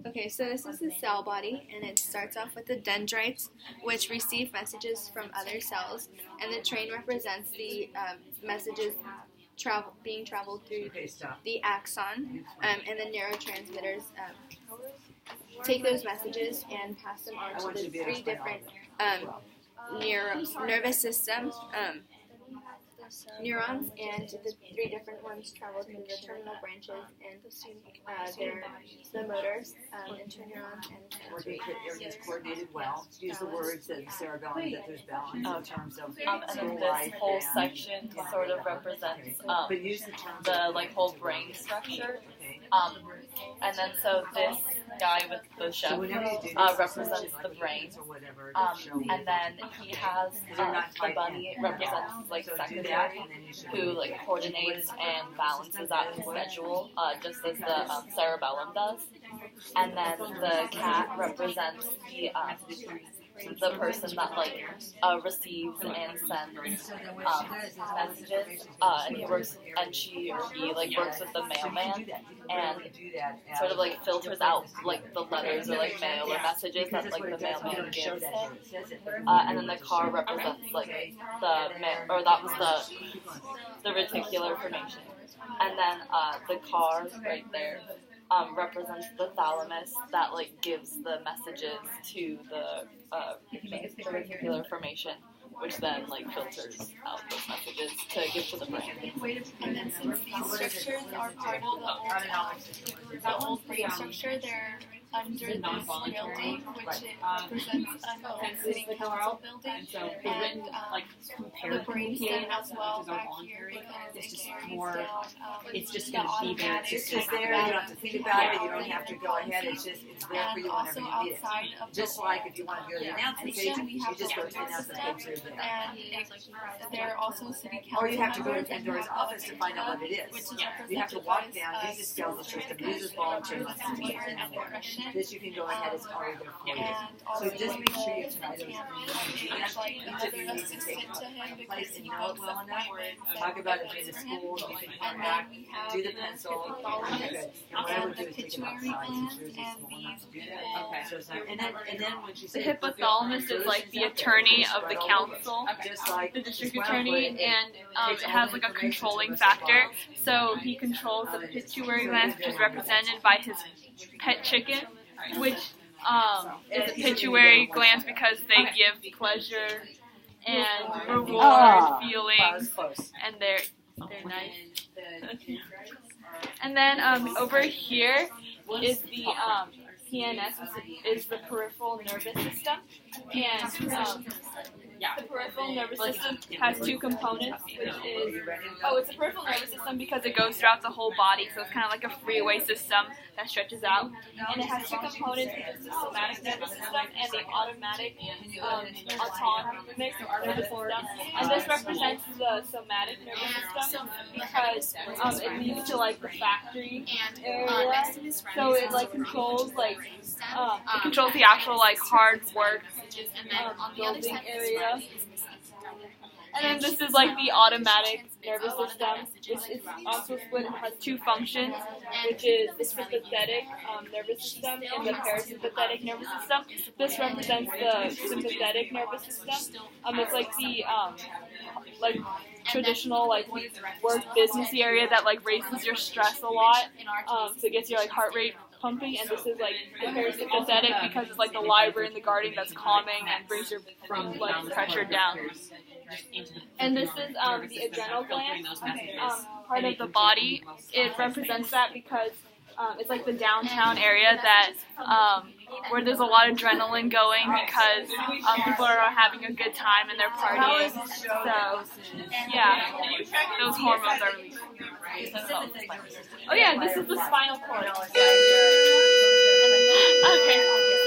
Okay, so this is the cell body, and it starts off with the dendrites, which receive messages from other cells, and the train represents the messages being traveled through the axon, and the neurotransmitters take those messages and pass them on to the three different nervous systems. Neurons, and the three different ones travel through the terminal branches, and they're the motors, interneurons, and everything's coordinated well. Use the words and cerebellum that there's balance in terms of and then this whole section sort of represents the whole brain structure. And then so this guy with the chef represents the brain, and then he has the bunny represents secretary who coordinates and balances out his schedule, just as the cerebellum does. And then the cat represents the person that receives and sends messages, and she or he works with the mailman and sort of filters out the letters or mail or messages that the mailman gives him. And then the car represents that was the reticular formation. And then the car right there represents the thalamus that gives the messages to the reticular formation, which then filters out those messages to give to the brain. And then since these structures are part of the old brain structure, they're under this building, which it represents a city council building, and the brainstem as well back here, because it's just it more. down, It's just going to be there. It's just there. You don't have to think about it. You don't have to go ahead. It's there for you whenever you need it. Just like if you want to go to the announcement page, you just go to the announcement page. And they're also city council. Or you have to go to Pandora's office to find out what it is. You have to walk down, use the skeletal system, use this volunteer message. This you can go ahead, it's already there for you. So just make sure you try those place and know it well enough. Talk about it in the school, you can come back, do the pencil, good. And what I would do is take it outside, since yours is small enough to do that. Okay. And then when she says the hypothalamus is the attorney of the council, the district attorney, and it has a controlling factor. So he controls the pituitary gland, which is represented by his pet chicken, which is the pituitary glands because they give pleasure and reward feelings, and they're nice. And then over here is the PNS, is the peripheral nervous system, and the peripheral nervous system has two components, which is, it's a peripheral nervous system because it goes throughout the whole body, so it's kind of like a freeway system that stretches out. And it has two components, which is the somatic nervous system and the autonomic nervous system. And this represents the somatic nervous system because it leads to the factory area, so it controls it controls the actual hard work building area. And then this is the automatic nervous system. It's also split and has two functions, which is the sympathetic nervous system and the parasympathetic nervous system. This represents the sympathetic nervous system. It's the traditional work businessy area that raises your stress a lot, so it gets your heart rate pumping, and this is the parasympathetic because it's the library and the garden that's calming and brings your blood pressure down. And this is the adrenal gland, part of the body. It represents that because it's the downtown area that where there's a lot of adrenaline going because people are having a good time and they're partying. So yeah, those hormones are released. Oh yeah, this is the spinal cord. Okay.